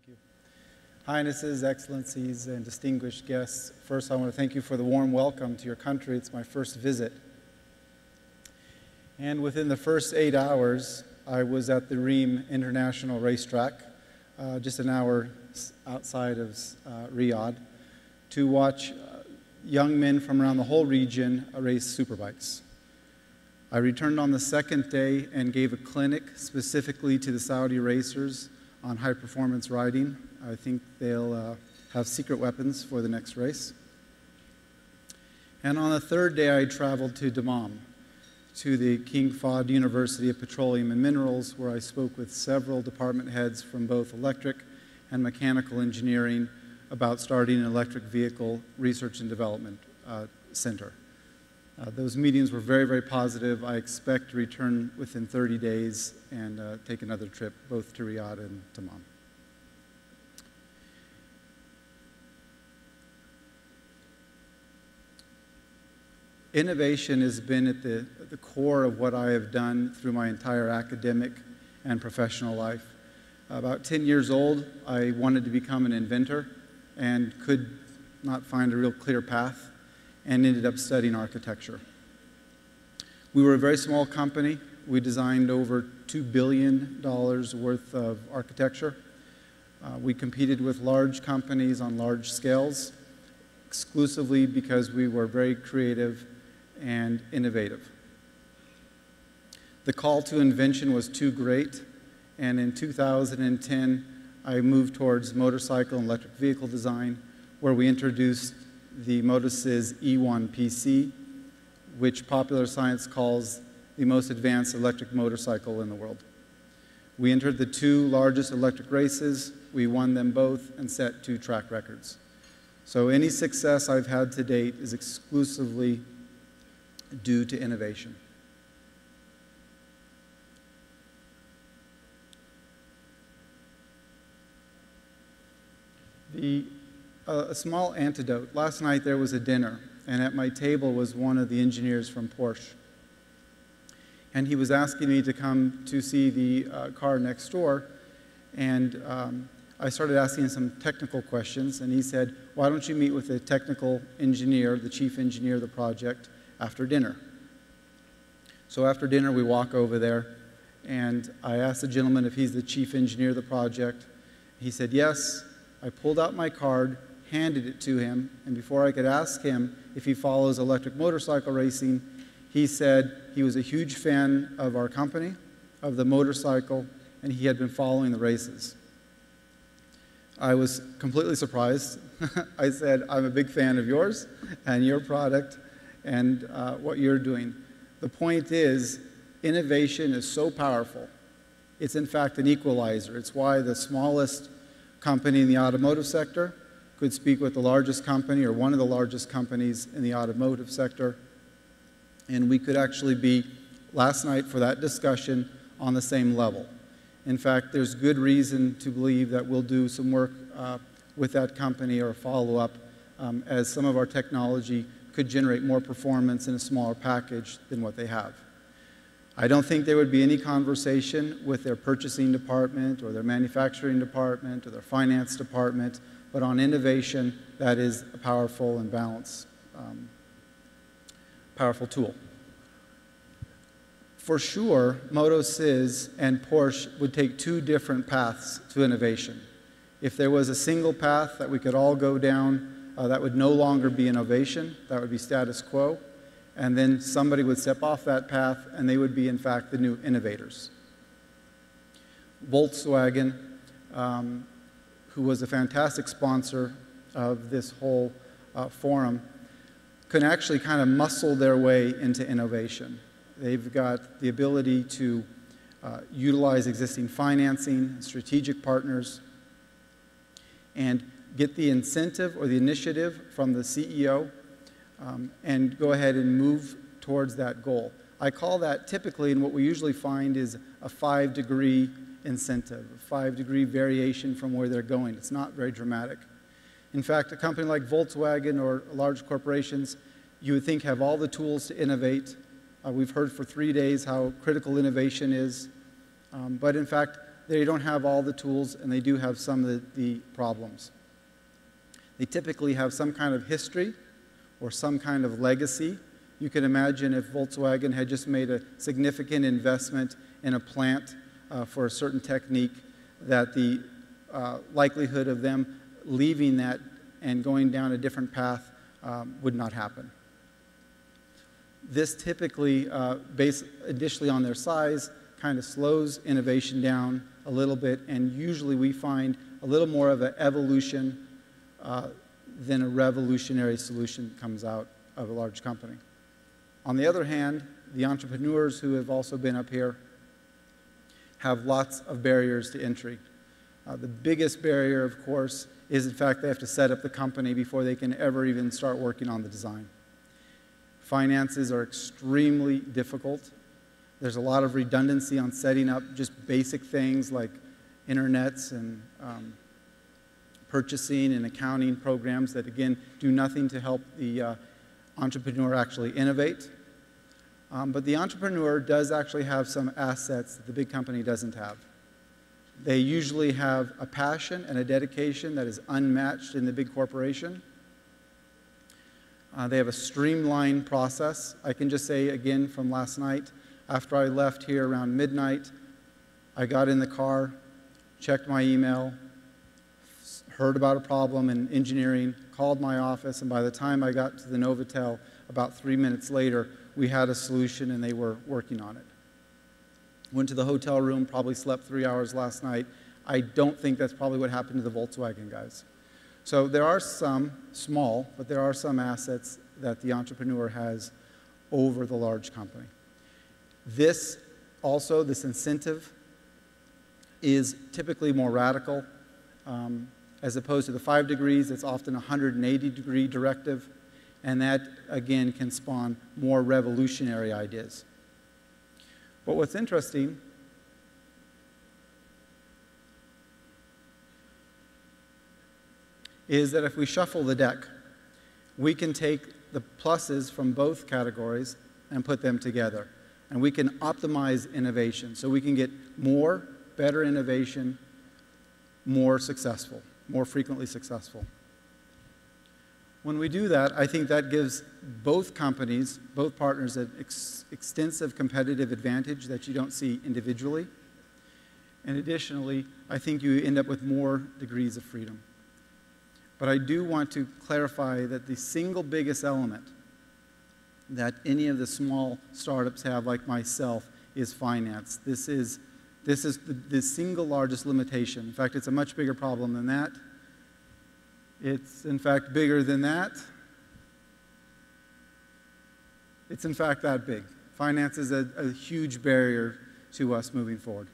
you. Highnesses, Excellencies, and distinguished guests, first I want to thank you for the warm welcome to your country. It's my first visit. And within the first 8 hours, I was at the Reem International Racetrack, just an hour outside of Riyadh, to watch young men from around the whole region race superbikes. I returned on the second day and gave a clinic specifically to the Saudi racers on high-performance riding. I think they'll have secret weapons for the next race. And on the third day, I traveled to Dammam, to the King Fahd University of Petroleum and Minerals, where I spoke with several department heads from both electric and mechanical engineering about starting an electric vehicle research and development center. Those meetings were very, very positive. I expect to return within 30 days and take another trip both to Riyadh and Dammam. Innovation has been at the core of what I have done through my entire academic and professional life. About 10 years old, I wanted to become an inventor and could not find a real clear path and ended up studying architecture. We were a very small company. We designed over $2 billion worth of architecture. We competed with large companies on large scales exclusively because we were very creative and innovative. The call to invention was too great, and in 2010, I moved towards motorcycle and electric vehicle design, where we introduced the Motosiz E1 PC, which Popular Science calls the most advanced electric motorcycle in the world. We entered the 2 largest electric races, we won them both, and set 2 track records. So any success I've had to date is exclusively due to innovation. A small antidote. Last night there was a dinner, and at my table was one of the engineers from Porsche. And he was asking me to come to see the car next door, and I started asking some technical questions, and he said, why don't you meet with the technical engineer, the chief engineer of the project, after dinner? So after dinner, we walk over there, and I asked the gentleman if he's the chief engineer of the project. He said, yes. I pulled out my card, handed it to him, and before I could ask him if he follows electric motorcycle racing, he said he was a huge fan of our company, of the motorcycle, and he had been following the races. I was completely surprised. I said, I'm a big fan of yours and your product and what you're doing. The point is, innovation is so powerful. It's in fact an equalizer. It's why the smallest company in the automotive sector could speak with the largest company or one of the largest companies in the automotive sector. And we could actually be, last night for that discussion, on the same level. In fact, there's good reason to believe that we'll do some work with that company or follow up as some of our technology could generate more performance in a smaller package than what they have. I don't think there would be any conversation with their purchasing department or their manufacturing department or their finance department, but on innovation, that is a powerful and balanced, powerful tool. For sure, Motosiz and Porsche would take 2 different paths to innovation. If there was a single path that we could all go down, that would no longer be innovation, that would be status quo. And then somebody would step off that path, and they would be, in fact, the new innovators. Volkswagen, who was a fantastic sponsor of this whole forum, could actually kind of muscle their way into innovation. They've got the ability to utilize existing financing, strategic partners, and get the incentive or the initiative from the CEO and go ahead and move towards that goal. I call that typically, and what we usually find is a 5-degree incentive, a 5-degree variation from where they're going. It's not very dramatic. In fact, a company like Volkswagen or large corporations, you would think have all the tools to innovate. We've heard for 3 days how critical innovation is. But in fact, they don't have all the tools, and they do have some of the problems. They typically have some kind of history or some kind of legacy. You can imagine if Volkswagen had just made a significant investment in a plant for a certain technique, that the likelihood of them leaving that and going down a different path would not happen. This typically, based additionally on their size, kind of slows innovation down a little bit, and usually we find a little more of an evolution than a revolutionary solution comes out of a large company. On the other hand, the entrepreneurs who have also been up here have lots of barriers to entry. The biggest barrier, of course, is in fact they have to set up the company before they can ever even start working on the design. Finances are extremely difficult. There's a lot of redundancy on setting up just basic things like internets and purchasing and accounting programs that, again, do nothing to help the entrepreneur actually innovate. But the entrepreneur does actually have some assets that the big company doesn't have. They usually have a passion and a dedication that is unmatched in the big corporation. They have a streamlined process. I can just say again from last night, after I left here around midnight, I got in the car, checked my email, heard about a problem in engineering, called my office, and by the time I got to the Novotel, about 3 minutes later, we had a solution and they were working on it. Went to the hotel room, probably slept 3 hours last night. I don't think that's probably what happened to the Volkswagen guys. So there are some, small, but there are some assets that the entrepreneur has over the large company. This also, this incentive, is typically more radical. As opposed to the 5 degrees, it's often a 180-degree directive, and that, again, can spawn more revolutionary ideas. But what's interesting is that if we shuffle the deck, we can take the pluses from both categories and put them together. And we can optimize innovation. So we can get more, better innovation, more successful, more frequently successful. When we do that, I think that gives both companies, both partners, an extensive competitive advantage that you don't see individually. And additionally, I think you end up with more degrees of freedom. But I do want to clarify that the single biggest element that any of the small startups have, like myself, is finance. This is the single largest limitation. In fact, it's a much bigger problem than that. It's, in fact, bigger than that. It's, in fact, that big. Finance is a huge barrier to us moving forward.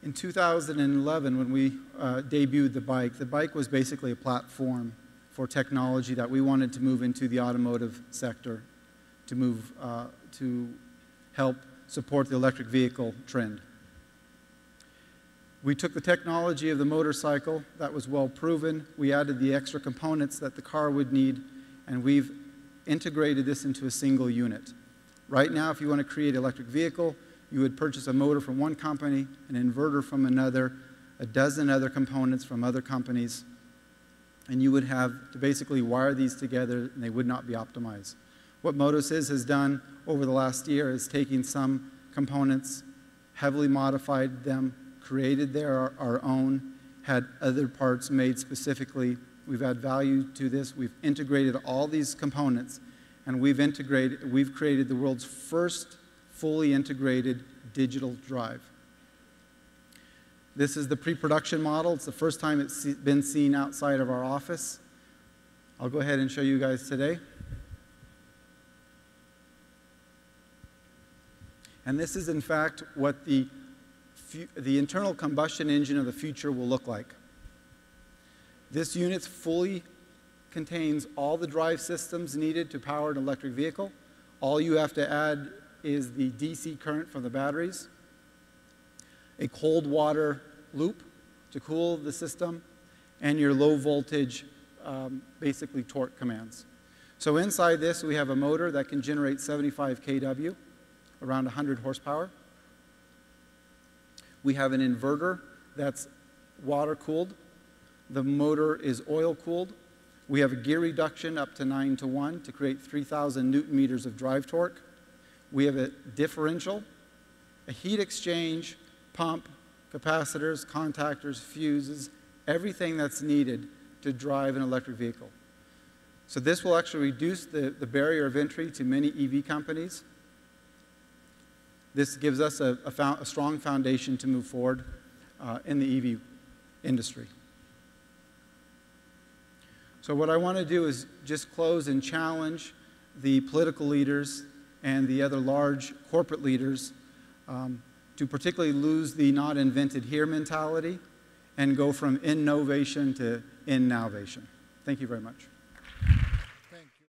In 2011, when we debuted the bike was basically a platform for technology that we wanted to move into the automotive sector to help support the electric vehicle trend. We took the technology of the motorcycle that was well proven, we added the extra components that the car would need, and we've integrated this into a single unit. Right now, if you want to create an electric vehicle, you would purchase a motor from one company, an inverter from another, a dozen other components from other companies, and you would have to basically wire these together, and they would not be optimized. What Motosys has done over the last year is taking some components, heavily modified them, created our own, had other parts made specifically. We've added value to this. We've integrated all these components, and we've created the world's first fully integrated digital drive. This is the pre-production model. It's the first time it's been seen outside of our office. I'll go ahead and show you guys today. And this is, in fact, what the internal combustion engine of the future will look like. This unit fully contains all the drive systems needed to power an electric vehicle. All you have to add is the DC current from the batteries, a cold water loop to cool the system, and your low voltage, basically torque commands. So inside this, we have a motor that can generate 75 kW, around 100 horsepower. We have an inverter that's water-cooled. The motor is oil-cooled. We have a gear reduction up to 9:1 to create 3,000 Newton meters of drive torque. We have a differential, a heat exchange, pump, capacitors, contactors, fuses, everything that's needed to drive an electric vehicle. So this will actually reduce the barrier of entry to many EV companies. This gives us a strong foundation to move forward in the EV industry. So what I want to do is just close and challenge the political leaders and the other large corporate leaders to particularly lose the not invented here mentality and go from innovation to in-nowvation. Thank you very much.